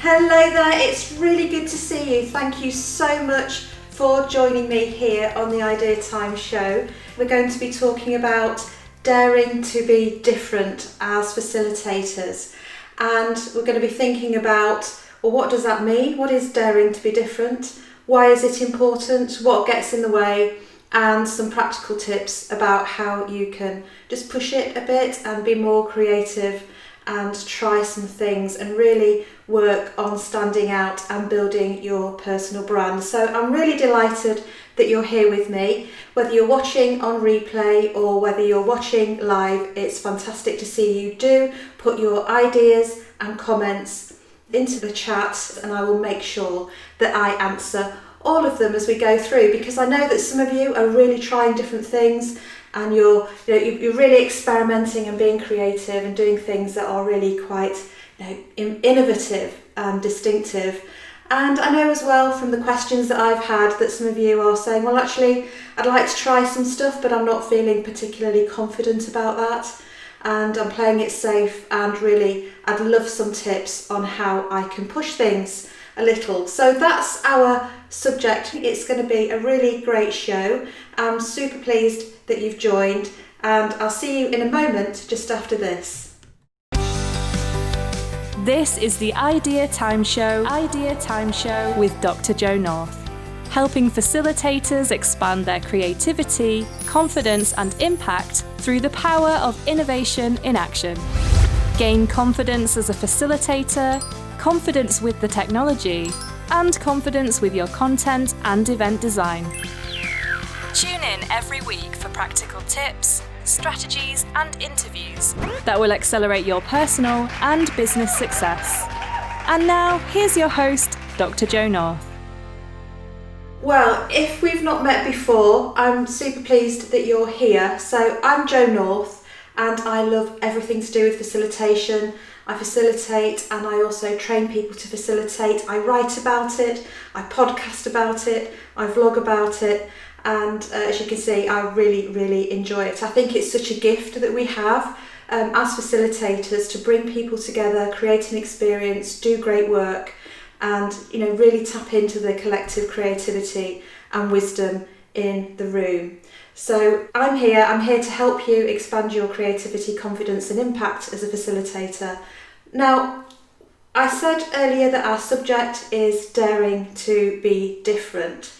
Hello there, it's really good to see you. Thank you so much for joining me here on the Idea Time show. We're going to be talking about daring to be different as facilitators. And we're going to be thinking about, well, what does that mean? What is daring to be different? Why is it important? What gets in the way? And some practical tips about how you can just push it a bit and be more creative and try some things and really work on standing out and building your personal brand. So I'm really delighted that you're here with me. Whether you're watching on replay or whether you're watching live, it's fantastic to see you. Do put your ideas and comments into the chat and I will make sure that I answer all of them as we go through, because I know that some of you are really trying different things and you're really experimenting and being creative and doing things that are really quite innovative and distinctive. And I know as well from the questions that I've had that some of you are saying, well, actually I'd like to try some stuff but I'm not feeling particularly confident about that and I'm playing it safe, and really I'd love some tips on how I can push things a little. So that's our subject. It's going to be a really great show. I'm super pleased that you've joined, and I'll see you in a moment just after this. This is the Idea Time Show with Dr. Jo North, helping facilitators expand their creativity, confidence and impact through the power of innovation in action. Gain confidence as a facilitator, confidence with the technology, and confidence with your content and event design. Tune in every week for practical tips, strategies, and interviews that will accelerate your personal and business success. And now, here's your host, Dr. Jo North. Well, if we've not met before, I'm super pleased that you're here. So I'm Jo North and I love everything to do with facilitation. I facilitate and I also train people to facilitate. I write about it, I podcast about it, I vlog about it, and as you can see, I really, really enjoy it. I think it's such a gift that we have as facilitators to bring people together, create an experience, do great work, and really tap into the collective creativity and wisdom in the room. So I'm here to help you expand your creativity, confidence and impact as a facilitator. Now, I said earlier that our subject is daring to be different.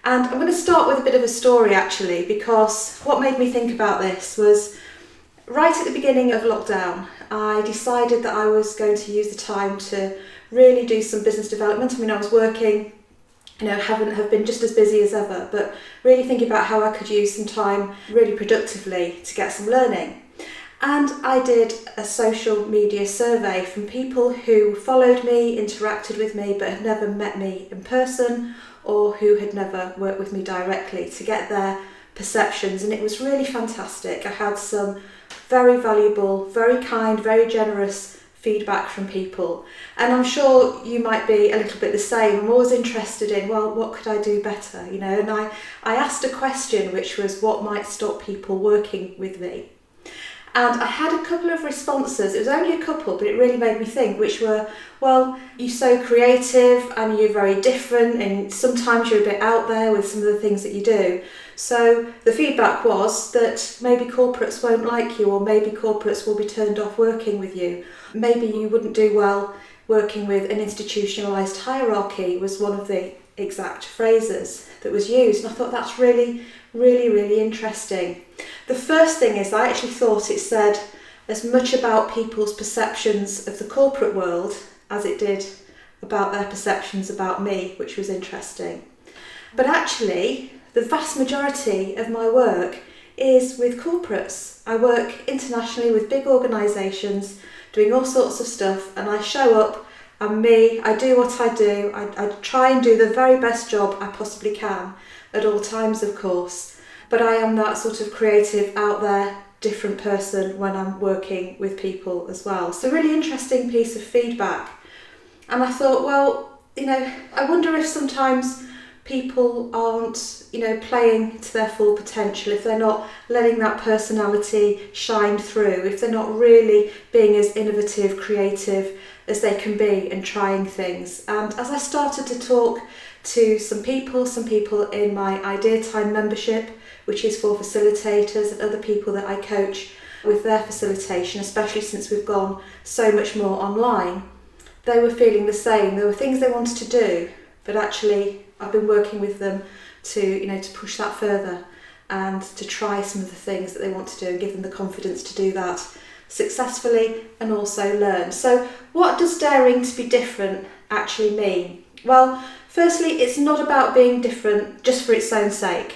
And I'm going to start with a bit of a story actually, because what made me think about this was right at the beginning of lockdown, I decided that I was going to use the time to really do some business development. I mean, I was working, have been just as busy as ever, but really thinking about how I could use some time really productively to get some learning. And I did a social media survey from people who followed me, interacted with me, but had never met me in person or who had never worked with me directly, to get their perceptions. And it was really fantastic. I had some very valuable, very kind, very generous feedback from people. And I'm sure you might be a little bit the same. I'm always interested in, well, what could I do better? And I asked a question which was, what might stop people working with me? And I had a couple of responses. It was only a couple, but it really made me think, which were, well, you're so creative and you're very different and sometimes you're a bit out there with some of the things that you do. So the feedback was that maybe corporates won't like you, or maybe corporates will be turned off working with you. Maybe you wouldn't do well working with an institutionalised hierarchy, was one of the exact phrases that was used. And I thought that's really, really, really interesting. The first thing is, I actually thought it said as much about people's perceptions of the corporate world as it did about their perceptions about me, which was interesting. But actually, the vast majority of my work is with corporates. I work internationally with big organisations, doing all sorts of stuff, and I show up, I'm me, I do what I do, I try and do the very best job I possibly can, at all times of course, but I am that sort of creative, out there, different person when I'm working with people as well. So really interesting piece of feedback. And I thought, well, I wonder if sometimes people aren't, playing to their full potential, if they're not letting that personality shine through, if they're not really being as innovative, creative as they can be and trying things. And as I started to talk to some people in my Idea Time membership, which is for facilitators and other people that I coach with their facilitation, especially since we've gone so much more online, they were feeling the same. There were things they wanted to do, but actually I've been working with them to push that further and to try some of the things that they want to do and give them the confidence to do that successfully and also learn. So what does daring to be different actually mean? Well, firstly, it's not about being different just for its own sake.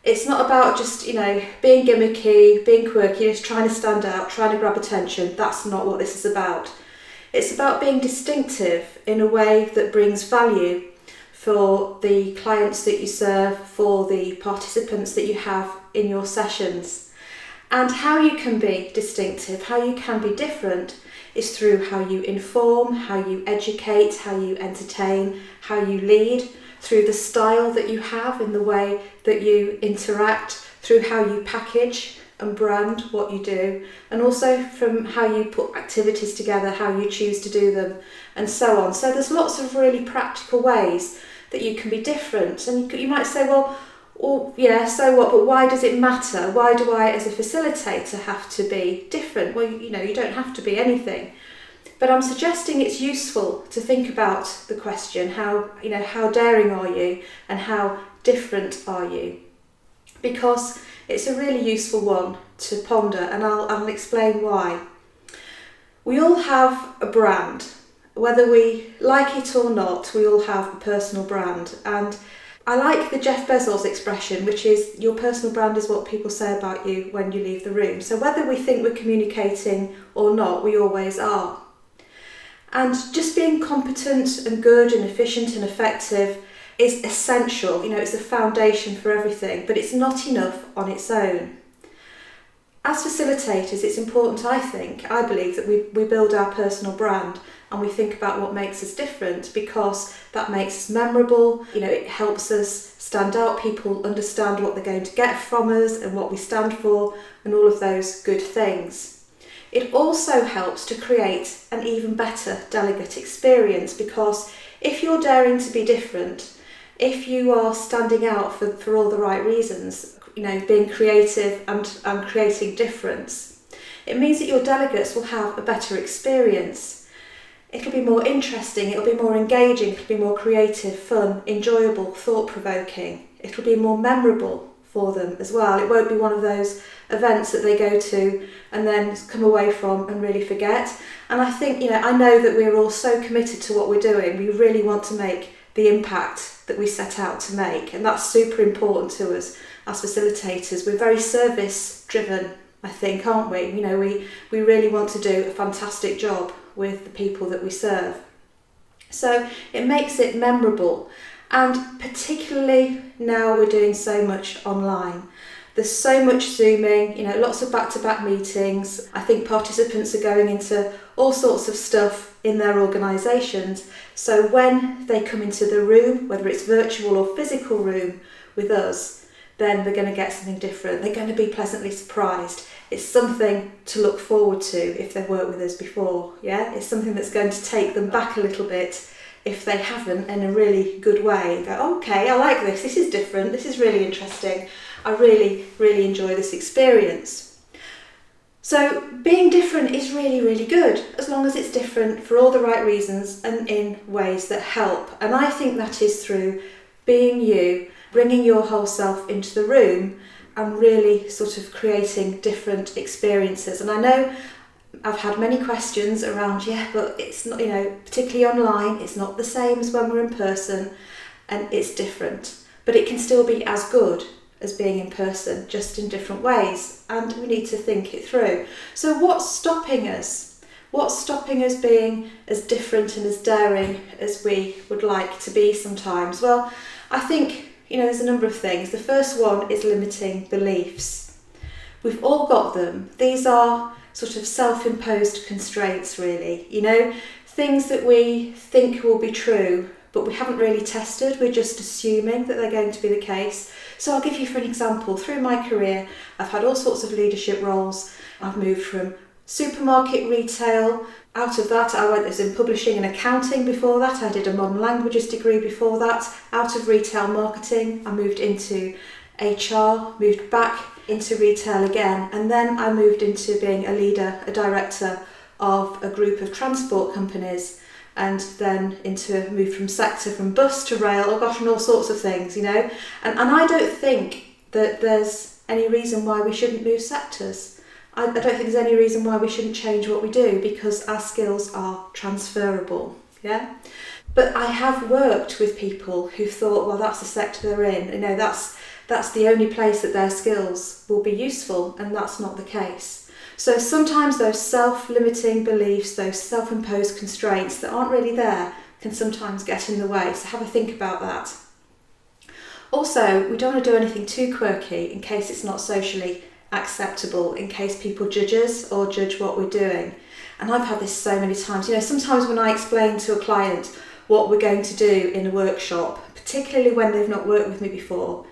It's not about just, being gimmicky, being quirky, just trying to stand out, trying to grab attention. That's not what this is about. It's about being distinctive in a way that brings value for the clients that you serve, for the participants that you have in your sessions. And how you can be distinctive, how you can be different, is through how you inform, how you educate, how you entertain, how you lead, through the style that you have in the way that you interact, through how you package and brand what you do, and also from how you put activities together, how you choose to do them, and so on. So there's lots of really practical ways that you can be different. And you might say, well, yeah, so what, but why does it matter? Why do I, as a facilitator, have to be different? Well, you don't have to be anything. But I'm suggesting it's useful to think about the question, how daring are you and how different are you? Because it's a really useful one to ponder, and I'll explain why. We all have a brand. Whether we like it or not, we all have a personal brand. And I like the Jeff Bezos expression, which is your personal brand is what people say about you when you leave the room. So whether we think we're communicating or not, we always are. And just being competent and good and efficient and effective is essential. It's the foundation for everything, but it's not enough on its own. As facilitators, it's important, I believe, that we build our personal brand and we think about what makes us different, because that makes us memorable. It helps us stand out. People understand what they're going to get from us and what we stand for and all of those good things. It also helps to create an even better delegate experience, because if you're daring to be different, if you are standing out for all the right reasons, being creative and creating difference, it means that your delegates will have a better experience. It'll be more interesting, it'll be more engaging, it'll be more creative, fun, enjoyable, thought-provoking. It'll be more memorable for them as well. It won't be one of those events that they go to and then come away from and really forget. And I think, I know that we're all so committed to what we're doing. We really want to make the impact that we set out to make, and that's super important to us as facilitators. We're very service driven, I think, aren't we? We really want to do a fantastic job with the people that we serve. So it makes it memorable, and particularly now we're doing so much online. There's so much Zooming, lots of back-to-back meetings. I think participants are going into all sorts of stuff in their organisations. So when they come into the room, whether it's virtual or physical room with us, then they're going to get something different. They're going to be pleasantly surprised. It's something to look forward to if they've worked with us before. Yeah, it's something that's going to take them back a little bit if they haven't, in a really good way, and go, okay, I like this. This is different. This is really interesting. I really, really enjoy this experience. So being different is really, really good, as long as it's different for all the right reasons and in ways that help. And I think that is through being you, bringing your whole self into the room and really sort of creating different experiences. And I know I've had many questions around, but it's not, particularly online, it's not the same as when we're in person, and it's different. But it can still be as good as being in person, just in different ways, and we need to think it through. So what's stopping us? What's stopping us being as different and as daring as we would like to be sometimes? Well, I think, there's a number of things. The first one is limiting beliefs. We've all got them. These are sort of self-imposed constraints, really. Things that we think will be true, but but we haven't really tested. We're just assuming that they're going to be the case. So I'll give you for an example. Through my career, I've had all sorts of leadership roles. I've moved from supermarket retail. Out of that, I was in publishing and accounting before that. I did a modern languages degree before that. Out of retail marketing, I moved into HR, moved back into retail again, and then I moved into being a leader, a director of a group of transport companies, and then moved from sector, from bus to rail, oh gosh, and all sorts of things, you know. And I don't think that there's any reason why we shouldn't move sectors. I don't think there's any reason why we shouldn't change what we do, because our skills are transferable, yeah. But I have worked with people who thought, well, that's the sector they're in, you know, that's the only place that their skills will be useful, and that's not the case. So sometimes those self-limiting beliefs, those self-imposed constraints that aren't really there can sometimes get in the way, so have a think about that. Also, we don't want to do anything too quirky in case it's not socially acceptable, in case people judge us or judge what we're doing. And I've had this so many times. You know, sometimes when I explain to a client what we're going to do in a workshop, particularly when they've not worked with me before,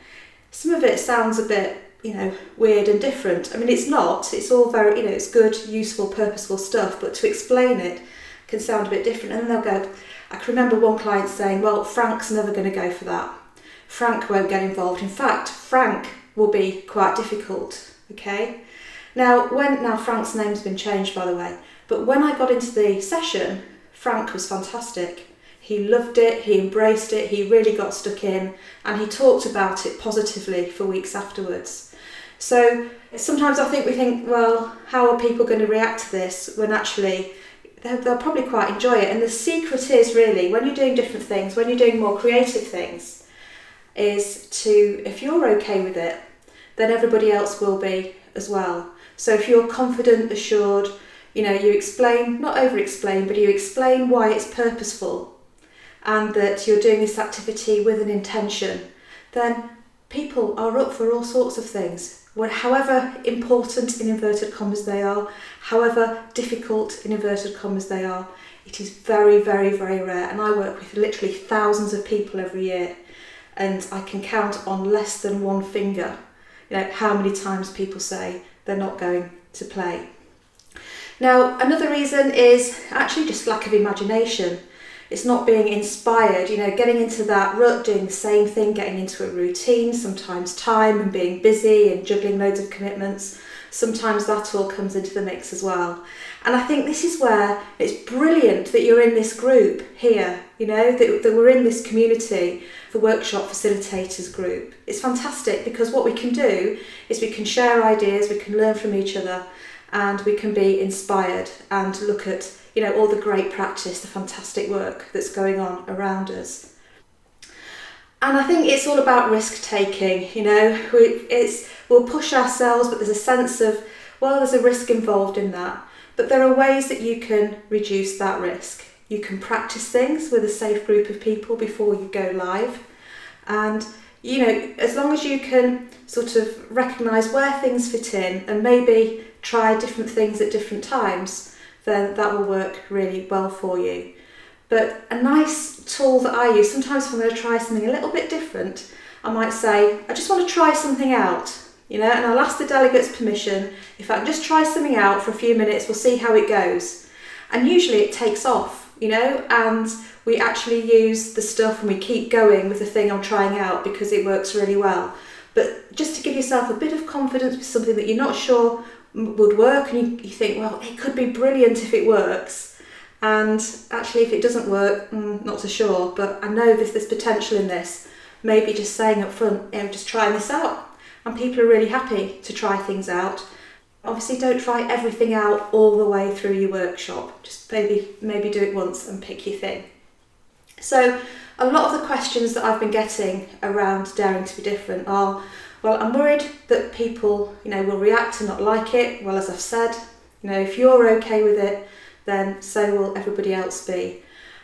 some of it sounds a bit, you know, weird and different. I mean, it's not. It's all very, you know, it's good, useful, purposeful stuff, but to explain it can sound a bit different. And then they'll go, I can remember one client saying, well, Frank's never going to go for that. Frank won't get involved. In fact, Frank will be quite difficult, okay? Now Frank's name's been changed, by the way, but when I got into the session, Frank was fantastic. He loved it, he embraced it, he really got stuck in, and he talked about it positively for weeks afterwards. So sometimes I think we think, well, how are people going to react to this, when actually they'll probably quite enjoy it. And the secret is really, when you're doing different things, when you're doing more creative things, is to, if you're okay with it, then everybody else will be as well. So if you're confident, assured, you know, you explain, not over-explain, but you explain why it's purposeful and that you're doing this activity with an intention, then people are up for all sorts of things. However important, in inverted commas, they are, however difficult, in inverted commas, they are, it is very, very, very rare. And I work with literally thousands of people every year, and I can count on less than one finger, you know, how many times people say they're not going to play. Now, another reason is actually just lack of imagination. It's not being inspired, you know, getting into that rut, doing the same thing, getting into a routine, sometimes time and being busy and juggling loads of commitments. Sometimes that all comes into the mix as well. And I think this is where it's brilliant that you're in this group here, you know, that we're in this community, the Workshop Facilitators group. It's fantastic because what we can do is we can share ideas, we can learn from each other, and we can be inspired and look at, you know, all the great practice, the fantastic work that's going on around us. And I think it's all about risk taking, you know, we'll push ourselves, but there's a sense of, well, there's a risk involved in that. But there are ways that you can reduce that risk. You can practice things with a safe group of people before you go live. And, you know, as long as you can sort of recognise where things fit in and maybe try different things at different times, then that will work really well for you. But a nice tool that I use, sometimes if I'm going to try something a little bit different, I might say, I just want to try something out, you know, and I'll ask the delegates permission. If I can just try something out for a few minutes, we'll see how it goes. And usually it takes off, you know, and we actually use the stuff and we keep going with the thing I'm trying out because it works really well. But just to give yourself a bit of confidence with something that you're not sure would work, and you think, well, it could be brilliant if it works. And actually, if it doesn't work, not so sure, but I know there's potential in this. Maybe just saying up front, you know, just trying this out. And people are really happy to try things out. Obviously, don't try everything out all the way through your workshop. Just maybe do it once and pick your thing. So a lot of the questions that I've been getting around daring to be different are, well, I'm worried that people, you know, will react and not like it. Well, as I've said, you know, if you're okay with it, then so will everybody else be.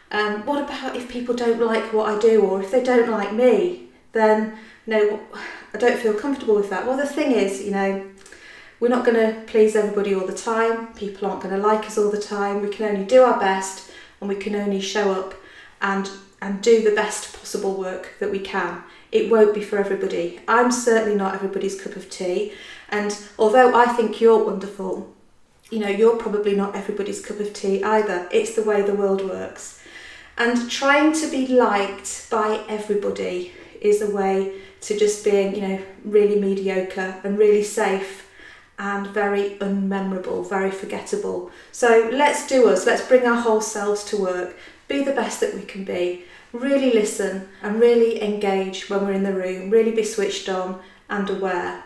What about if people don't like what I do, or if they don't like me? Then, you know, I don't feel comfortable with that. Well, the thing is, you know, we're not going to please everybody all the time. People aren't going to like us all the time. We can only do our best, and we can only show up and and do the best possible work that we can. It won't be for everybody. I'm certainly not everybody's cup of tea, and although I think you're wonderful, you're probably not everybody's cup of tea either. It's the way the world works. And trying to be liked by everybody is a way to just being, really mediocre and really safe and very unmemorable, very forgettable. So let's do us. Let's bring our whole selves to work. Be the best that we can be. Really listen and really engage when we're in the room. Really be switched on and aware.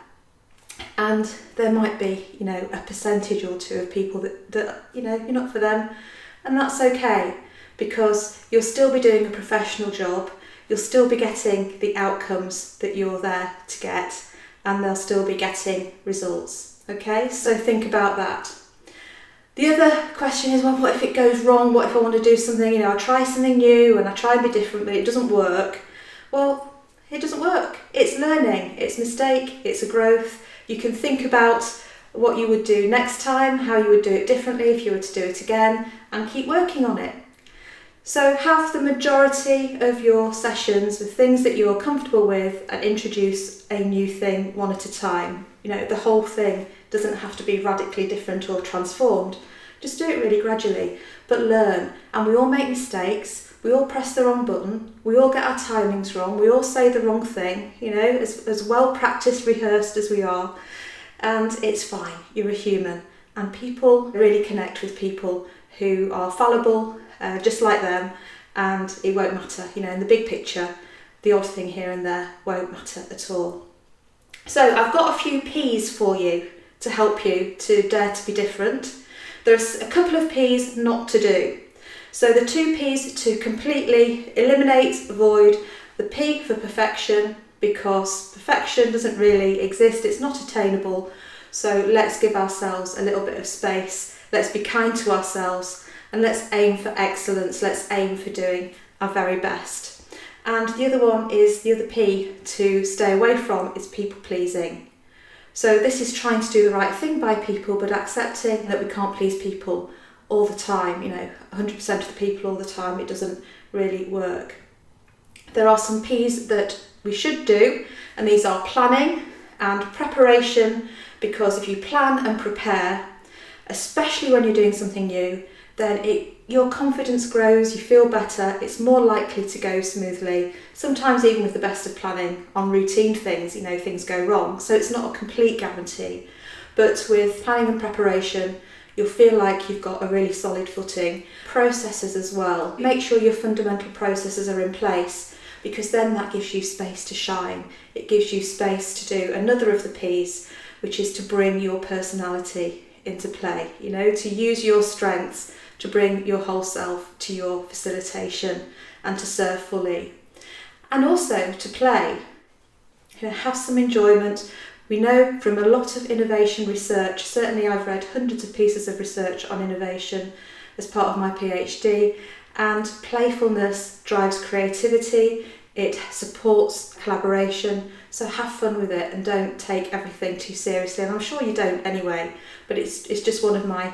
And there might be, a percentage or two of people that you're not for them. And that's okay, because you'll still be doing a professional job. You'll still be getting the outcomes that you're there to get, and they'll still be getting results. Okay, so think about that. The other question is, well, what if it goes wrong? What if I want to do something, I try something new and I try and be different, but it doesn't work? Well, it doesn't work. It's learning, it's mistake, it's a growth. You can think about what you would do next time, how you would do it differently if you were to do it again, and keep working on it. So have the majority of your sessions with things that you're comfortable with and introduce a new thing one at a time. The whole thing doesn't have to be radically different or transformed. Just do it really gradually, but learn. And we all make mistakes. We all press the wrong button. We all get our timings wrong. We all say the wrong thing, as well practiced, rehearsed as we are. And it's fine. You're a human. And people really connect with people who are fallible, just like them, and it won't matter. In the big picture, the odd thing here and there won't matter at all. So I've got a few P's for you to help you to dare to be different. There's a couple of P's not to do. So the 2 P's to completely eliminate, avoid: the P for perfection, because perfection doesn't really exist, it's not attainable. So let's give ourselves a little bit of space. Let's be kind to ourselves. And let's aim for excellence, let's aim for doing our very best. And the other one is, the other P to stay away from, is people pleasing. So this is trying to do the right thing by people, but accepting that we can't please people all the time, 100% of the people all the time. It doesn't really work. There are some P's that we should do, and these are planning and preparation, because if you plan and prepare, especially when you're doing something new, then your confidence grows, you feel better, it's more likely to go smoothly. Sometimes even with the best of planning on routine things, things go wrong. So it's not a complete guarantee. But with planning and preparation, you'll feel like you've got a really solid footing. Processes as well. Make sure your fundamental processes are in place, because then that gives you space to shine. It gives you space to do another of the P's, which is to bring your personality into play, to use your strengths to bring your whole self to your facilitation and to serve fully. And also to play, have some enjoyment. We know from a lot of innovation research, certainly I've read hundreds of pieces of research on innovation as part of my PhD, and playfulness drives creativity, it supports collaboration, so have fun with it and don't take everything too seriously. And I'm sure you don't anyway, but it's just one of my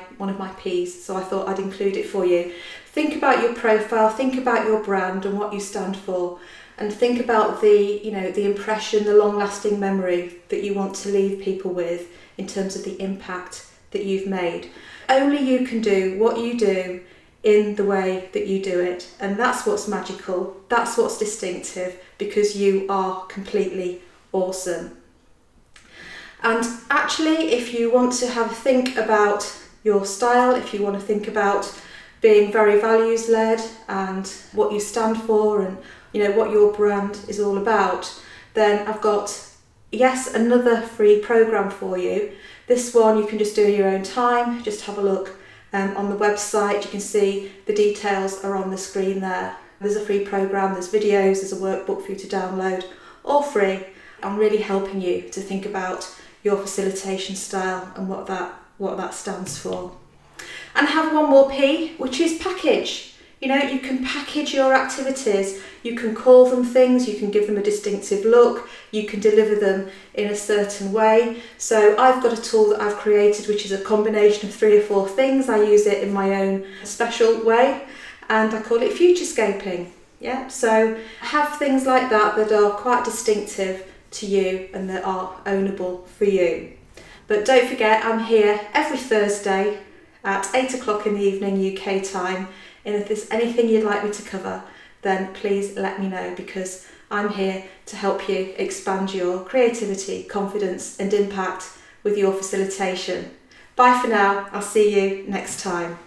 P's, so I thought I'd include it for you. Think about your profile, think about your brand and what you stand for, and think about the impression, the long-lasting memory that you want to leave people with in terms of the impact that you've made. Only you can do what you do in the way that you do it, and that's what's magical, that's what's distinctive, because you are completely awesome. And actually, if you want to have a think about your style, if you want to think about being very values led and what you stand for and what your brand is all about, then I've got another free program for you. This one you can just do in your own time. Just have a look on the website. You can see the details are on the screen there. There's a free program, there's videos, there's a workbook for you to download, all free. I'm really helping you to think about your facilitation style and what that stands for. And have one more P, which is package. You can package your activities, you can call them things, you can give them a distinctive look, you can deliver them in a certain way. So I've got a tool that I've created which is a combination of 3 or 4 things. I use it in my own special way and I call it futurescaping. Yeah, so have things like that that are quite distinctive to you and that are ownable for you. But don't forget, I'm here every Thursday at 8 o'clock in the evening UK time, and if there's anything you'd like me to cover, then please let me know, because I'm here to help you expand your creativity, confidence and impact with your facilitation. Bye for now, I'll see you next time.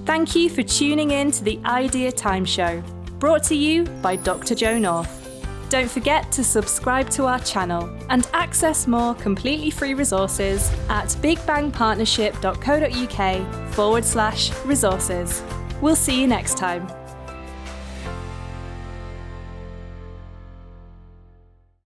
Thank you for tuning in to the Idea Time Show, brought to you by Dr. Jo North. Don't forget to subscribe to our channel and access more completely free resources at bigbangpartnership.co.uk/resources. We'll see you next time.